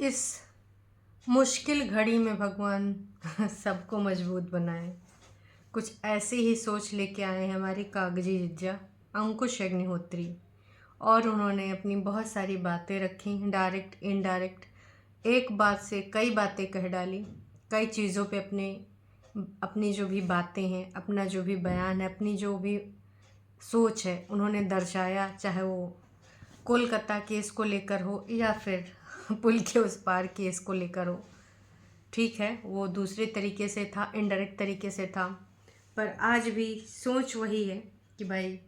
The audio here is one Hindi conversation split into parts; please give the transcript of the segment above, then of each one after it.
इस मुश्किल घड़ी में भगवान सबको मजबूत बनाए। कुछ ऐसी ही सोच लेके आए हैं हमारी कागजी जिज्जा अंकुश अग्निहोत्री। और उन्होंने अपनी बहुत सारी बातें रखी, डायरेक्ट इनडायरेक्ट, एक बात से कई बातें कह डाली। कई चीज़ों पे अपनी जो भी बातें हैं, अपना जो भी बयान है, अपनी जो भी सोच है, उन्होंने दर्शाया। चाहे वो कोलकाता केस को लेकर हो या फिर पुल के उस पार केस को लेकर हो। ठीक है, वो दूसरे तरीके से था, इनडायरेक्ट तरीके से था, पर आज भी सोच वही है कि भाई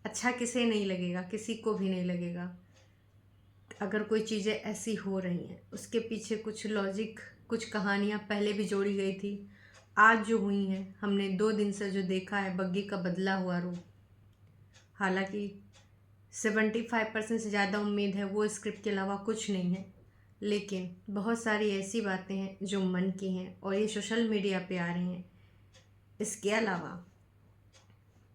अच्छा किसे नहीं लगेगा, किसी को भी नहीं लगेगा। अगर कोई चीज़ें ऐसी हो रही हैं, उसके पीछे कुछ लॉजिक, कुछ कहानियाँ पहले भी जोड़ी गई थी। आज जो हुई हैं, हमने 2 दिन से जो देखा है बग्गी का बदला हुआ रूप। हालांकि 75% से ज़्यादा उम्मीद है वो स्क्रिप्ट के अलावा कुछ नहीं है, लेकिन बहुत सारी ऐसी बातें हैं जो मन की हैं और ये सोशल मीडिया पे आ रही हैं। इसके अलावा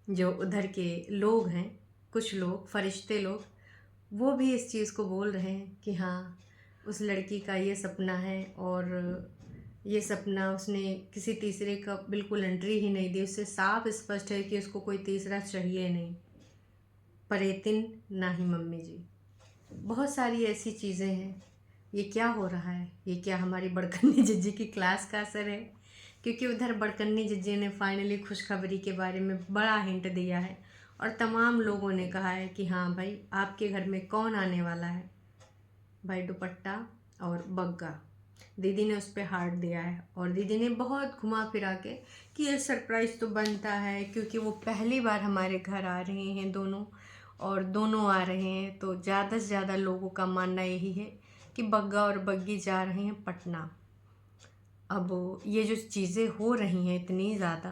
जो उधर के लोग हैं, कुछ लोग फरिश्ते लोग, वो भी इस चीज़ को बोल रहे हैं कि हाँ, उस लड़की का ये सपना है और ये सपना उसने किसी तीसरे का बिल्कुल एंट्री ही नहीं दी। उससे साफ स्पष्ट है कि उसको कोई तीसरा चाहिए नहीं, परेतिन ना ही मम्मी जी। बहुत सारी ऐसी चीज़ें हैं। ये क्या हो रहा है? ये क्या हमारी बड़कन्नी जिज्जी की क्लास का असर है? क्योंकि उधर बड़कन्नी जिज्जी ने फाइनली खुशखबरी के बारे में बड़ा हिंट दिया है और तमाम लोगों ने कहा है कि हाँ भाई, आपके घर में कौन आने वाला है? भाई दुपट्टा और बग्गा। दीदी ने उस पर हार्ट दिया है और दीदी ने बहुत घुमा फिरा के कि ये सरप्राइज़ तो बनता है, क्योंकि वो पहली बार हमारे घर आ रहे हैं दोनों, और दोनों आ रहे हैं तो ज़्यादा से ज़्यादा लोगों का मानना यही है कि बग्गा और बग्गी जा रहे हैं पटना। अब ये जो चीज़ें हो रही हैं इतनी ज़्यादा,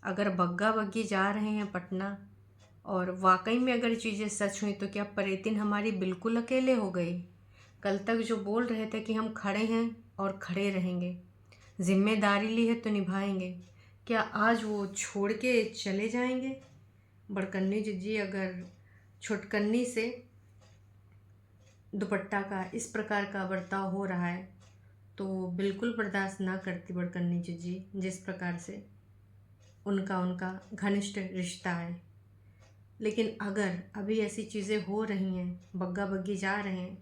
अगर बग्गा बग्गी जा रहे हैं पटना और वाकई में अगर चीज़ें सच हुई, तो क्या परेतिन हमारी बिल्कुल अकेले हो गई? कल तक जो बोल रहे थे कि हम खड़े हैं और खड़े रहेंगे, जिम्मेदारी ली है तो निभाएंगे, क्या आज वो छोड़ के चले जाएंगे? बड़कन्नी जिज्जी अगर छुटकन्नी से दुपट्टा का इस प्रकार का बर्ताव हो रहा है तो बिल्कुल बर्दाश्त ना करती बड़कन्नी जिज्जी, जिस प्रकार से उनका घनिष्ठ रिश्ता है। लेकिन अगर अभी ऐसी चीज़ें हो रही हैं, बग्गा बग्गी जा रहे हैं,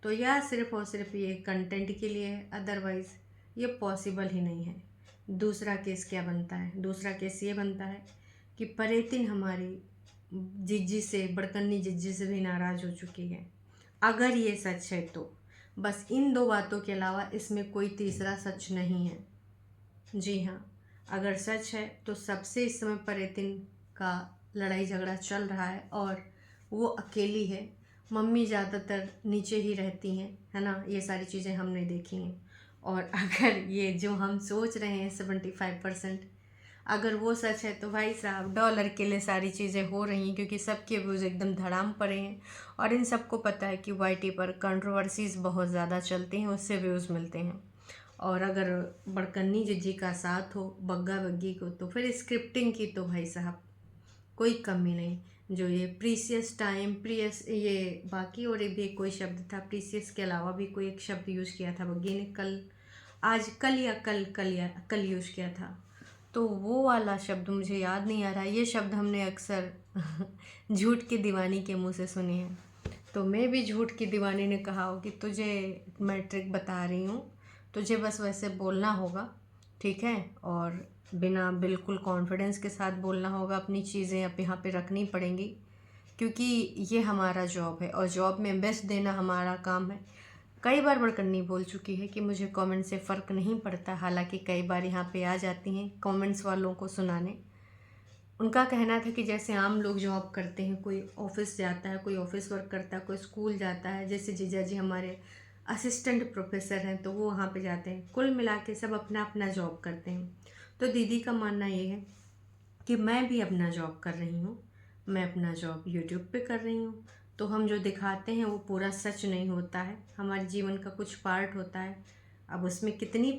तो यह सिर्फ़ और सिर्फ ये कंटेंट के लिए है, अदरवाइज़ ये पॉसिबल ही नहीं है। दूसरा केस क्या बनता है? दूसरा केस ये बनता है कि परेतिन हमारी जिज्जी से, बड़कन्नी जिज्जी से भी नाराज़ हो चुकी है। अगर ये सच है तो बस इन 2 बातों के अलावा इसमें कोई तीसरा सच नहीं है। जी हाँ, अगर सच है तो सबसे इस समय परेतिन का लड़ाई झगड़ा चल रहा है और वो अकेली है। मम्मी ज़्यादातर नीचे ही रहती हैं, है ना? ये सारी चीज़ें हमने देखी हैं। और अगर ये जो हम सोच रहे हैं 75%, अगर वो सच है तो भाई साहब, डॉलर के लिए सारी चीज़ें हो रही हैं, क्योंकि सबके व्यूज़ एकदम धड़ाम पड़े हैं और इन सबको पता है कि वाईटी पर कंट्रोवर्सीज़ बहुत ज़्यादा चलती हैं, उससे व्यूज़ मिलते हैं। और अगर बड़कन्नी जिज्जी का साथ हो बग्गा बग्गी को, तो फिर स्क्रिप्टिंग की तो भाई साहब कोई कमी नहीं। जो ये प्रीसियस टाइम, प्रियस, ये बाकी और भी कोई शब्द था, प्रीसियस के अलावा भी कोई एक शब्द यूज़ किया था बग्गी ने कल, आज कल या कल यूज़ किया था, तो वो वाला शब्द मुझे याद नहीं आ रहा। ये शब्द हमने अक्सर झूठ की दीवानी के मुंह से सुने हैं। तो मैं भी झूठ की दीवानी ने कहा हो कि तुझे मैं ट्रिक बता रही हूँ, तुझे बस वैसे बोलना होगा, ठीक है? और बिना बिल्कुल कॉन्फिडेंस के साथ बोलना होगा, अपनी चीज़ें अब यहाँ पे रखनी पड़ेंगी, क्योंकि ये हमारा जॉब है और जॉब में बेस्ट देना हमारा काम है। कई बार बड़कन्नी बोल चुकी है कि मुझे कमेंट से फ़र्क नहीं पड़ता, हालांकि कई बार यहाँ पे आ जाती हैं कमेंट्स वालों को सुनाने। उनका कहना था कि जैसे आम लोग जॉब करते हैं, कोई ऑफिस जाता है, कोई ऑफिस वर्क करता है, कोई स्कूल जाता है, जैसे जीजा जी हमारे असिस्टेंट प्रोफेसर हैं तो वो वहाँ पे जाते हैं, कुल मिला के सब अपना अपना जॉब करते हैं। तो दीदी का मानना ये है कि मैं भी अपना जॉब कर रही हूँ, मैं अपना जॉब यूट्यूब पे कर रही हूँ, तो हम जो दिखाते हैं वो पूरा सच नहीं होता है, हमारे जीवन का कुछ पार्ट होता है। अब उसमें कितनी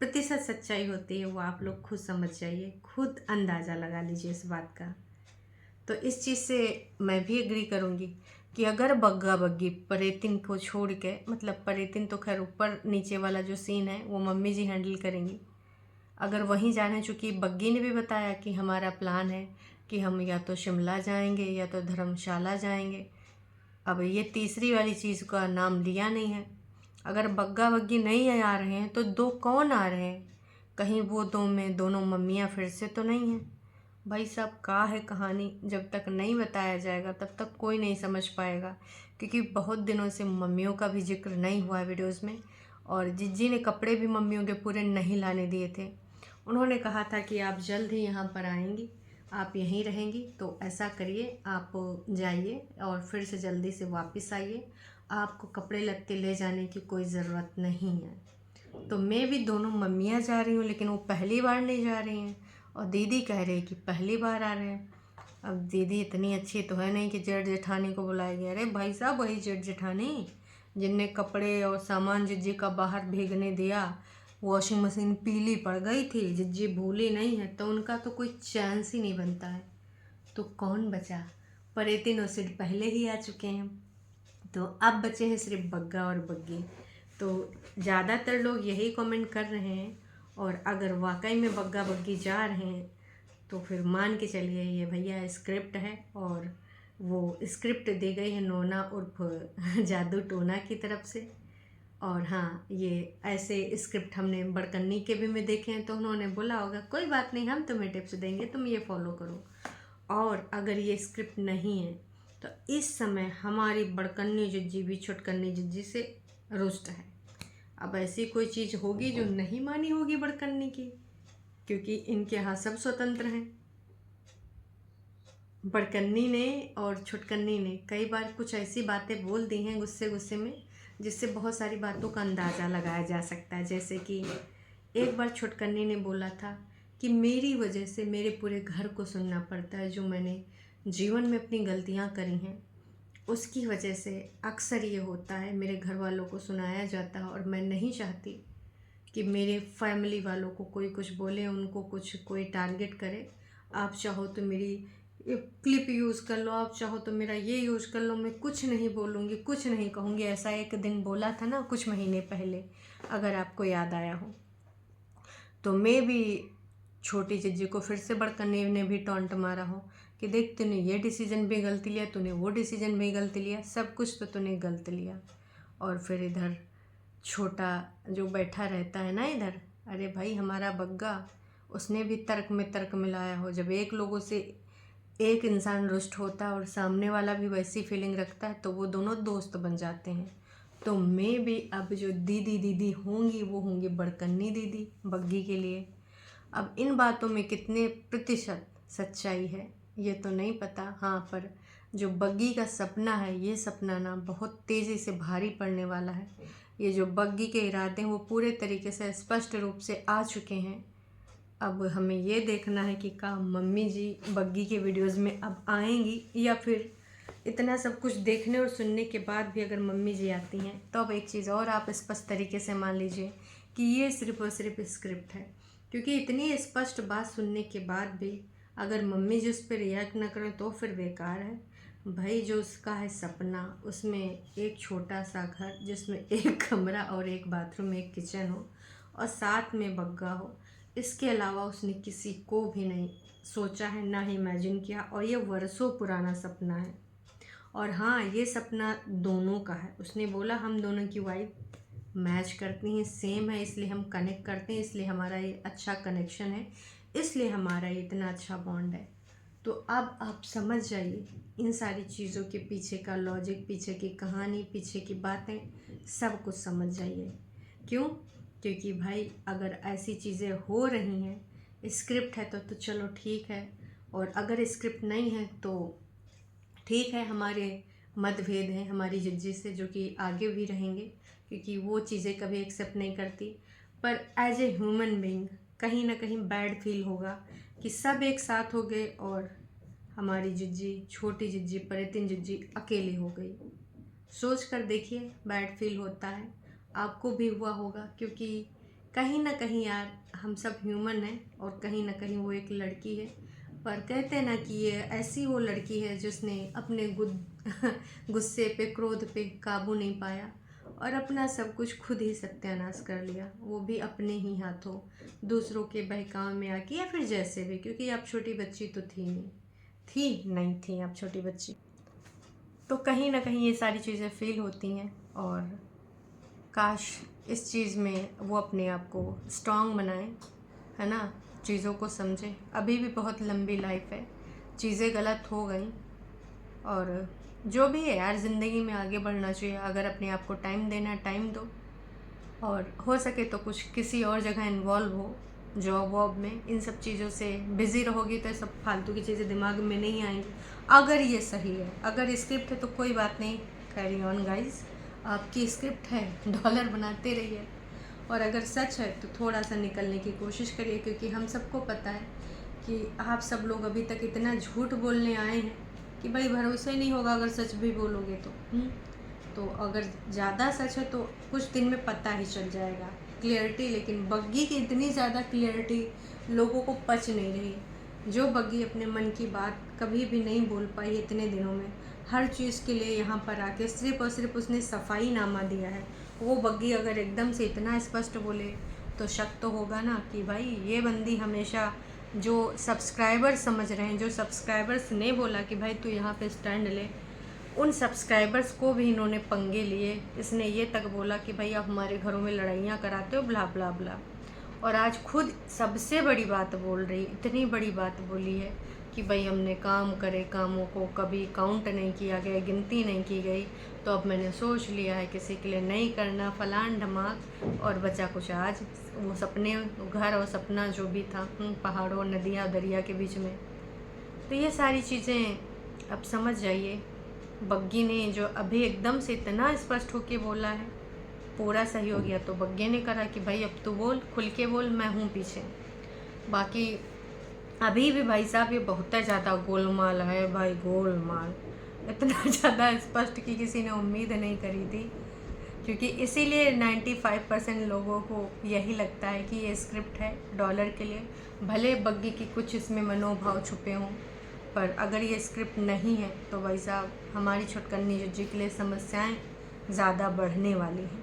प्रतिशत सच्चाई होती है वो आप लोग खुद समझ जाइए, खुद अंदाज़ा लगा लीजिए इस बात का। तो इस चीज़ से मैं भी एग्री करूँगी। कि अगर बग्गा बग्गी परेतिन को छोड़ के, मतलब परेतिन तो खैर ऊपर नीचे वाला जो सीन है वो मम्मी जी हैंडल करेंगी, अगर वहीं जा रहे हैं, चूँकि बग्गी ने भी बताया कि हमारा प्लान है कि हम या तो शिमला जाएंगे या तो धर्मशाला जाएंगे। अब ये तीसरी वाली चीज़ का नाम लिया नहीं है। अगर बग्गा बग्गी नहीं आ रहे हैं तो दो कौन आ रहे हैं? कहीं वो दो में दोनों मम्मियाँ फिर से तो नहीं हैं? भाई साहब, का है कहानी, जब तक नहीं बताया जाएगा तब तक कोई नहीं समझ पाएगा, क्योंकि बहुत दिनों से मम्मियों का भी जिक्र नहीं हुआ है वीडियोज़ में। और जिज्जी ने कपड़े भी मम्मियों के पूरे नहीं लाने दिए थे। उन्होंने कहा था कि आप जल्द ही यहाँ पर आएंगी, आप यहीं रहेंगी, तो ऐसा करिए, आप जाइए और फिर से जल्दी से वापस आइए, आपको कपड़े लत्ते ले जाने की कोई ज़रूरत नहीं है। तो मैं भी दोनों मम्मियाँ जा रही हूँ, लेकिन वो पहली बार नहीं जा रही हैं और दीदी कह रही कि पहली बार आ रहे हैं। अब दीदी इतनी अच्छी तो है नहीं कि जेठ जेठानी को बुलाएगी। अरे भाई साहब, वही जेठ जेठानी जिनने कपड़े और सामान जिज्जी का बाहर भीगने दिया, वॉशिंग मशीन पीली पड़ गई थी, जिज्जी भूली नहीं है, तो उनका तो कोई चांस ही नहीं बनता है। तो कौन बचा? परेतिन और सिड पहले ही आ चुके हैं, तो अब बचे हैं सिर्फ बग्गा और बग्गी। तो ज़्यादातर लोग यही कमेंट कर रहे हैं, और अगर वाकई में बग्गा बग्गी जा रहे हैं तो फिर मान के चलिए ये भैया स्क्रिप्ट है, और वो स्क्रिप्ट दी गई है नोना उर्फ जादू टोना की तरफ से। और हाँ, ये ऐसे स्क्रिप्ट हमने बड़कन्नी के भी में देखे हैं, तो उन्होंने बोला होगा कोई बात नहीं, हम तुम्हें टिप्स देंगे, तुम ये फॉलो करो। और अगर ये स्क्रिप्ट नहीं है तो इस समय हमारी बड़कन्नी जिज्जी भी छुटकन्नी जिज्जी से रुष्ट है। अब ऐसी कोई चीज़ होगी जो नहीं मानी होगी बड़कन्नी की, क्योंकि इनके यहाँ सब स्वतंत्र हैं। बड़कन्नी ने और छुटकन्नी ने कई बार कुछ ऐसी बातें बोल दी हैं गुस्से गुस्से में, जिससे बहुत सारी बातों का अंदाज़ा लगाया जा सकता है। जैसे कि एक बार छुटकन्नी ने बोला था कि मेरी वजह से मेरे पूरे घर को सुनना पड़ता है, जो मैंने जीवन में अपनी गलतियाँ करी हैं उसकी वजह से अक्सर ये होता है, मेरे घर वालों को सुनाया जाता है, और मैं नहीं चाहती कि मेरे फैमिली वालों को कोई कुछ बोले, उनको कुछ कोई टारगेट करे। आप चाहो तो मेरी क्लिप यूज़ कर लो, आप चाहो तो मेरा ये यूज़ कर लो, मैं कुछ नहीं बोलूँगी, कुछ नहीं कहूँगी। ऐसा एक दिन बोला था ना कुछ महीने पहले, अगर आपको याद आया हो। तो मैं भी छोटी जिज्जी को फिर से बड़कन्नी ने भी टॉन्ट मारा हो कि देख, तूने ये डिसीजन भी गलत लिया, तूने वो डिसीजन भी गलत लिया, सब कुछ तो तूने गलत लिया। और फिर इधर छोटा जो बैठा रहता है ना इधर, अरे भाई हमारा बग्गा, उसने भी तर्क में तर्क मिलाया हो। जब एक लोगों से एक इंसान रुष्ट होता है और सामने वाला भी वैसी फीलिंग रखता है, तो वो दोनों दोस्त बन जाते हैं। तो मैं भी अब जो दीदी दीदी होंगी वो होंगी बड़कन्नी दीदी बग्गी के लिए। अब इन बातों में कितने प्रतिशत सच्चाई है ये तो नहीं पता, हाँ, पर जो बग्गी का सपना है, ये सपना ना बहुत तेज़ी से भारी पड़ने वाला है। ये जो बग्गी के इरादे हैं वो पूरे तरीके से स्पष्ट रूप से आ चुके हैं। अब हमें ये देखना है कि क्या मम्मी जी बग्गी के वीडियोज़ में अब आएंगी, या फिर इतना सब कुछ देखने और सुनने के बाद भी अगर मम्मी जी आती हैं तो अब एक चीज़ और आप स्पष्ट तरीके से मान लीजिए कि ये सिर्फ और सिर्फ स्क्रिप्ट है, क्योंकि इतनी स्पष्ट बात सुनने के बाद भी अगर मम्मी जी उस पर रिएक्ट ना करें तो फिर बेकार है। भाई जो उसका है सपना, उसमें एक छोटा सा घर जिसमें एक कमरा और एक बाथरूम, एक किचन हो और साथ में बग्गा हो, इसके अलावा उसने किसी को भी नहीं सोचा है, ना ही इमेजिन किया, और ये वर्षों पुराना सपना है। और हाँ, ये सपना दोनों का है। उसने बोला हम दोनों की वाइफ मैच करती हैं, सेम है, इसलिए हम कनेक्ट करते हैं, इसलिए हमारा ये अच्छा कनेक्शन है, इसलिए हमारा ये इतना अच्छा बॉन्ड है। तो अब आप समझ जाइए इन सारी चीज़ों के पीछे का लॉजिक, पीछे की कहानी, पीछे की बातें, सब कुछ समझ जाइए। क्यों? क्योंकि भाई अगर ऐसी चीज़ें हो रही हैं, स्क्रिप्ट है तो चलो ठीक है, और अगर स्क्रिप्ट नहीं है तो ठीक है, हमारे मतभेद हैं हमारी जिज्जी से, जो कि आगे भी रहेंगे, क्योंकि वो चीज़ें कभी एक्सेप्ट नहीं करती। पर एज ए ह्यूमन बीइंग कहीं ना कहीं बैड फील होगा कि सब एक साथ हो गए और हमारी जिज्जी, छोटी जिज्जी, परेतिन जिज्जी अकेली हो गई। सोच कर देखिए, बैड फील होता है, आपको भी हुआ होगा, क्योंकि कहीं ना कहीं यार हम सब ह्यूमन हैं, और कहीं ना कहीं वो एक लड़की है। पर कहते हैं ना कि ये ऐसी वो लड़की है जिसने अपने गुस्से पे, क्रोध पे काबू नहीं पाया और अपना सब कुछ खुद ही सत्यानाश कर लिया, वो भी अपने ही हाथों, दूसरों के बहकावे में आके या फिर जैसे भी, क्योंकि आप छोटी बच्ची तो नहीं थी आप छोटी बच्ची। तो कहीं ना कहीं ये सारी चीज़ें फील होती हैं और काश इस चीज़ में वो अपने आप को स्ट्रांग बनाएं, है ना, चीज़ों को समझें। अभी भी बहुत लंबी लाइफ है, चीज़ें गलत हो गई और जो भी है यार, ज़िंदगी में आगे बढ़ना चाहिए। अगर अपने आप को टाइम देना, टाइम दो, और हो सके तो कुछ किसी और जगह इन्वॉल्व हो, जॉब वॉब में। इन सब चीज़ों से बिज़ी रहोगी तो सब फालतू की चीज़ें दिमाग में नहीं आएंगी। अगर ये सही है, अगर स्क्रिप्ट है तो कोई बात नहीं, कैरी ऑन गाइस, आपकी स्क्रिप्ट है, डॉलर बनाते रहिए। और अगर सच है तो थोड़ा सा निकलने की कोशिश करिए, क्योंकि हम सबको पता है कि आप सब लोग अभी तक इतना झूठ बोलने आए हैं कि भाई भरोसा ही नहीं होगा अगर सच भी बोलोगे तो अगर ज़्यादा सच है तो कुछ दिन में पता ही चल जाएगा, क्लियरिटी। लेकिन बग्गी की इतनी ज़्यादा क्लियरिटी लोगों को पच नहीं रही। जो बग्गी अपने मन की बात कभी भी नहीं बोल पाई इतने दिनों में, हर चीज़ के लिए यहाँ पर आके सिर्फ और सिर्फ उसने सफाई नामा दिया है, वो बग्गी अगर एकदम से इतना स्पष्ट बोले तो शक तो होगा ना कि भाई ये बंदी हमेशा जो सब्सक्राइबर्स समझ रहे हैं, जो सब्सक्राइबर्स ने बोला कि भाई तू यहाँ पे स्टैंड ले, उन सब्सक्राइबर्स को भी इन्होंने पंगे लिए। इसने ये तक बोला कि भाई आप हमारे घरों में लड़ाइयाँ कराते हो, ब्ला ब्ला ब्ला। और आज खुद सबसे बड़ी बात बोल रही, इतनी बड़ी बात बोली है कि भाई हमने काम करे, कामों को कभी काउंट नहीं किया गया, गिनती नहीं की गई, तो अब मैंने सोच लिया है किसी के लिए नहीं करना, फलान ढमाक। और बचा कुछ आज वो सपने, घर और सपना जो भी था पहाड़ों, नदियाँ, दरिया के बीच में। तो ये सारी चीज़ें अब समझ जाइए, बग्गी ने जो अभी एकदम से इतना स्पष्ट होके बोला है, पूरा सही हो गया। तो बग्गे ने करा कि भाई अब तू बोल, खुल के बोल, मैं हूँ पीछे। बाकी अभी भी भाई साहब ये बहुत ज़्यादा गोलमाल है भाई, गोलमाल इतना ज़्यादा स्पष्ट कि किसी ने उम्मीद नहीं करी थी। क्योंकि इसीलिए 95% लोगों को यही लगता है कि ये स्क्रिप्ट है डॉलर के लिए। भले बग्गी की कुछ इसमें मनोभाव छुपे हों, पर अगर ये स्क्रिप्ट नहीं है तो भाई साहब हमारी छुटकन्नी जिज्जी के लिए समस्याएं ज़्यादा बढ़ने वाली हैं।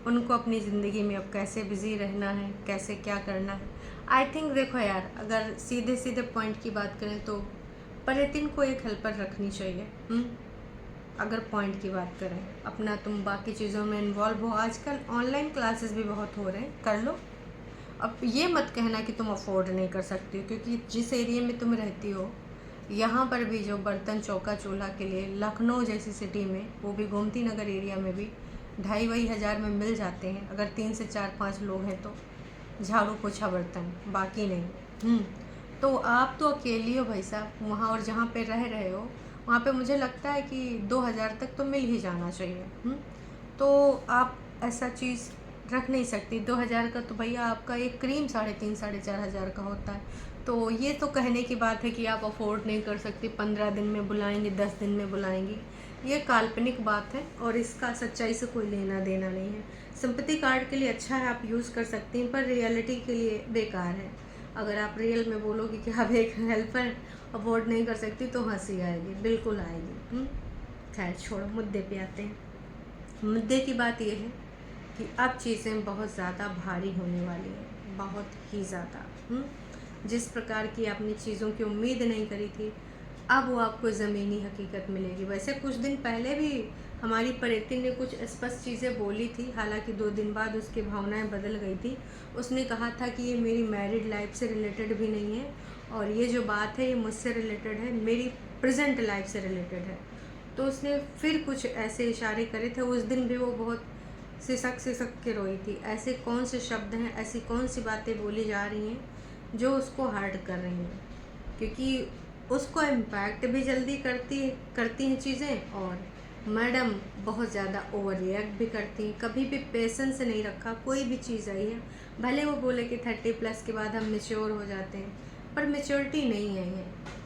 उनको अपनी ज़िंदगी में अब कैसे बिज़ी रहना है, कैसे क्या करना है। आई थिंक देखो यार, अगर सीधे सीधे पॉइंट की बात करें तो पर्यटन को एक हेल्पर रखनी चाहिए। अगर पॉइंट की बात करें, अपना तुम बाकी चीज़ों में इन्वॉल्व हो। आजकल ऑनलाइन क्लासेस भी बहुत हो रहे हैं, कर लो। अब ये मत कहना कि तुम अफोर्ड नहीं कर सकती हो, क्योंकि जिस एरिया में तुम रहती हो यहाँ पर भी जो बर्तन चौका चूल्हा के लिए लखनऊ जैसी सिटी में, वो भी गोमती नगर एरिया में भी 2,500 में मिल जाते हैं। अगर 3 से 4-5 लोग हैं तो झाड़ू पोछा बर्तन, बाकी नहीं। तो आप तो अकेली हो भाई साहब वहाँ, और जहाँ पे रह रहे हो वहाँ पे मुझे लगता है कि 2,000 तक तो मिल ही जाना चाहिए। तो आप ऐसा चीज़ रख नहीं सकती। 2,000 का तो भैया आपका एक क्रीम 3,500-4,500 का होता है। तो ये तो कहने की बात है कि आप अफोर्ड नहीं कर सकती, 15 दिन में बुलाएंगे, 10 दिन में बुलाएंगी, ये काल्पनिक बात है और इसका सच्चाई से कोई लेना देना नहीं है। सिंपैथी कार्ड के लिए अच्छा है, आप यूज़ कर सकती हैं, पर रियलिटी के लिए बेकार है। अगर आप रियल में बोलोगे कि आप एक हेल्पर अफोर्ड नहीं कर सकती तो हंसी आएगी, बिल्कुल आएगी। खैर छोड़ो, मुद्दे पे आते हैं। मुद्दे की बात यह है कि अब चीज़ें बहुत ज़्यादा भारी होने वाली हैं, बहुत ही ज़्यादा। जिस प्रकार की आपने चीज़ों की उम्मीद नहीं करी थी, अब वो आपको ज़मीनी हकीकत मिलेगी। वैसे कुछ दिन पहले भी हमारी परिति ने कुछ स्पष्ट चीज़ें बोली थी, हालांकि 2 दिन बाद उसकी भावनाएं बदल गई थी। उसने कहा था कि ये मेरी मैरिड लाइफ से रिलेटेड भी नहीं है, और ये जो बात है ये मुझसे रिलेटेड है, मेरी प्रेजेंट लाइफ से रिलेटेड है। तो उसने फिर कुछ ऐसे इशारे करे थे। उस दिन भी वो बहुत सिसक के रोई थी। ऐसे कौन से शब्द हैं, ऐसी कौन सी बातें बोली जा रही हैं जो उसको हर्ट कर रही हैं, क्योंकि उसको इम्पैक्ट भी जल्दी करती हैं चीज़ें, और मैडम बहुत ज़्यादा ओवर रिएक्ट भी करती हैं। कभी भी पेशेंस नहीं रखा, कोई भी चीज़ आई है, भले वो बोले कि 30+ के बाद हम मैच्योर हो जाते हैं, पर मैच्योरिटी नहीं आई है।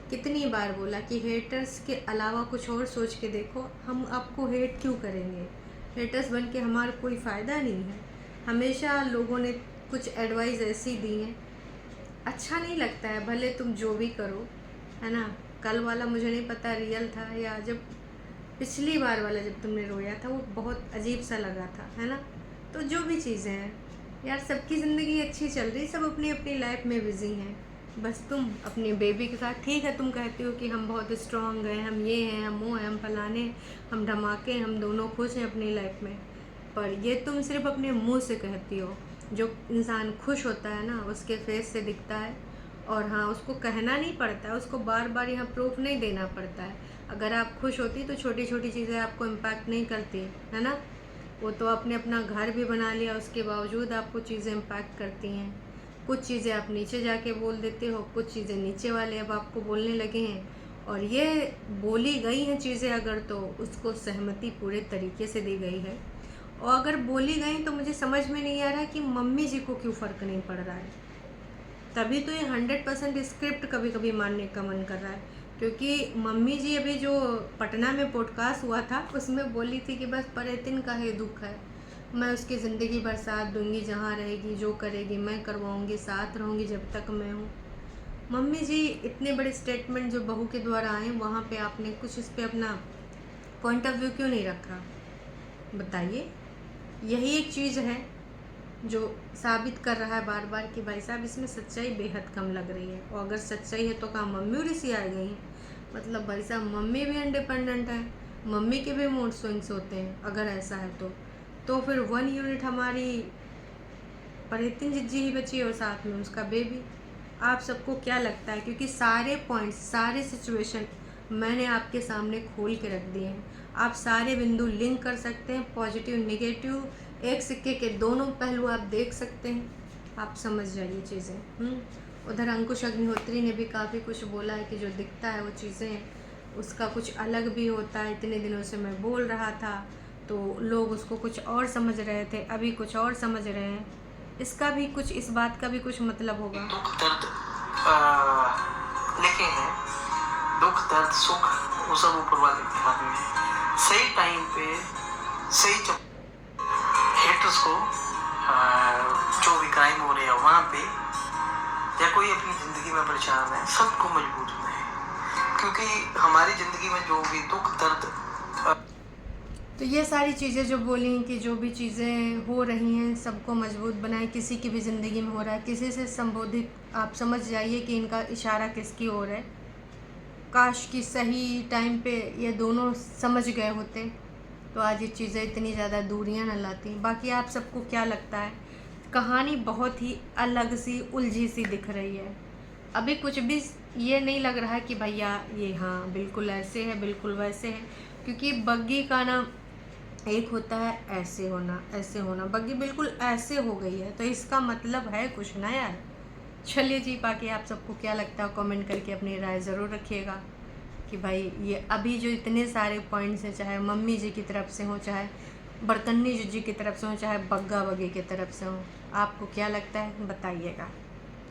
कितनी बार बोला कि हेटर्स के अलावा कुछ और सोच के देखो, हम आपको हेट क्यों करेंगे, हेटर्स बन के हमारा कोई फ़ायदा नहीं है। हमेशा लोगों ने कुछ एडवाइस ऐसी दी हैं, अच्छा नहीं लगता है, भले तुम जो भी करो, है ना। कल वाला मुझे नहीं पता रियल था या जब पिछली बार वाला जब तुमने रोया था वो बहुत अजीब सा लगा था, है ना। तो जो भी चीज़ें हैं यार, सबकी ज़िंदगी अच्छी चल रही, सब अपनी अपनी लाइफ में बिज़ी हैं। बस तुम अपनी बेबी के साथ, ठीक है तुम कहती हो कि हम बहुत स्ट्रांग हैं, हम ये हैं, हम वो हैं, हम फलाने हैं, हम धमाके हैं, हम दोनों खुश हैं अपनी लाइफ में। पर ये तुम सिर्फ अपने मुंह से कहती हो। जो इंसान खुश होता है ना, उसके फेस से दिखता है। और हाँ, उसको कहना नहीं पड़ता है, उसको बार बार यहाँ प्रूफ नहीं देना पड़ता है। अगर आप खुश होती तो छोटी छोटी चीज़ें आपको इम्पैक्ट नहीं करती, है ना। वो तो आपने अपना घर भी बना लिया, उसके बावजूद आपको चीज़ें इम्पैक्ट करती हैं। कुछ चीज़ें आप नीचे जाके बोल देते हो, कुछ चीज़ें नीचे वाले अब आपको बोलने लगे हैं। और ये बोली गई हैं चीज़ें अगर, तो उसको सहमति पूरे तरीके से दी गई है। और अगर बोली गई तो मुझे समझ में नहीं आ रहा है कि मम्मी जी को क्यों फ़र्क नहीं पड़ रहा है। तभी तो ये 100% स्क्रिप्ट कभी कभी मानने का मन कर रहा है। क्योंकि मम्मी जी अभी जो पटना में पॉडकास्ट हुआ था उसमें बोली थी कि बस परेतिन का ही दुख है, मैं उसकी ज़िंदगी भर साथ दूंगी, जहाँ रहेगी जो करेगी मैं करवाऊंगी, साथ रहूंगी जब तक मैं हूँ। मम्मी जी इतने बड़े स्टेटमेंट जो बहू के द्वारा आए, वहाँ पे आपने कुछ इस पे अपना पॉइंट ऑफ व्यू क्यों नहीं रखा, बताइए। यही एक चीज़ है जो साबित कर रहा है बार बार कि भाई साहब इसमें सच्चाई बेहद कम लग रही है। और अगर सच्चाई है तो कहाँ मम्मी उड़ीसी आ गई हैं। मतलब भाई साहब मम्मी भी इंडिपेंडेंट है, मम्मी के भी मूड स्विंग्स होते हैं। अगर ऐसा है तो फिर 1 यूनिट हमारी परितिन जिज्जी ही बची और साथ में उसका बेबी। आप सबको क्या लगता है, क्योंकि सारे पॉइंट्स, सारे सिचुएशन मैंने आपके सामने खोल के रख दिए हैं। आप सारे बिंदु लिंक कर सकते हैं, पॉजिटिव नेगेटिव, एक सिक्के के दोनों पहलू आप देख सकते हैं। आप समझ जाइए चीज़ें। उधर अंकुश अग्निहोत्री ने भी काफ़ी कुछ बोला है कि जो दिखता है वो चीज़ें, उसका कुछ अलग भी होता है। इतने दिनों से मैं बोल रहा था तो लोग उसको कुछ और समझ रहे थे, अभी कुछ और समझ रहे हैं। इसका भी कुछ, इस बात का भी कुछ मतलब होगा। दुख दर्द लिखे हैं, दुख दर्द सुख वो सब ऊपर वाले के हाथ में। सही टाइम पे सही हेटर्स को जो भी क्राइम हो रहे हैं वहाँ पे, या कोई अपनी ज़िंदगी में परेशान है, सबको मजबूत होना है। क्योंकि हमारी ज़िंदगी में जो भी दुख दर्द, तो ये सारी चीज़ें जो बोली कि जो भी चीज़ें हो रही हैं सबको मजबूत बनाए, किसी की भी ज़िंदगी में हो रहा है, किसी से संबोधित, आप समझ जाइए कि इनका इशारा किसकी ओर है। काश कि सही टाइम पे ये दोनों समझ गए होते तो आज ये चीज़ें इतनी ज़्यादा दूरियां न लाती। बाकी आप सबको क्या लगता है? कहानी बहुत ही अलग सी, उलझी सी दिख रही है। अभी कुछ भी ये नहीं लग रहा है कि भैया ये हाँ बिल्कुल ऐसे है, बिल्कुल वैसे है। क्योंकि बग्गी का ना एक होता है ऐसे होना, ऐसे होना, बग्गी बिल्कुल ऐसे हो गई है, तो इसका मतलब है कुछ ना यार। चलिए जी, बाकी आप सबको क्या लगता है कमेंट करके अपनी राय ज़रूर रखिएगा कि भाई ये अभी जो इतने सारे पॉइंट्स हैं, चाहे मम्मी जी की तरफ से हो, चाहे बरकन्नी जी की तरफ से हो, चाहे बग्गा बग्गी की तरफ से हो, आपको क्या लगता है बताइएगा।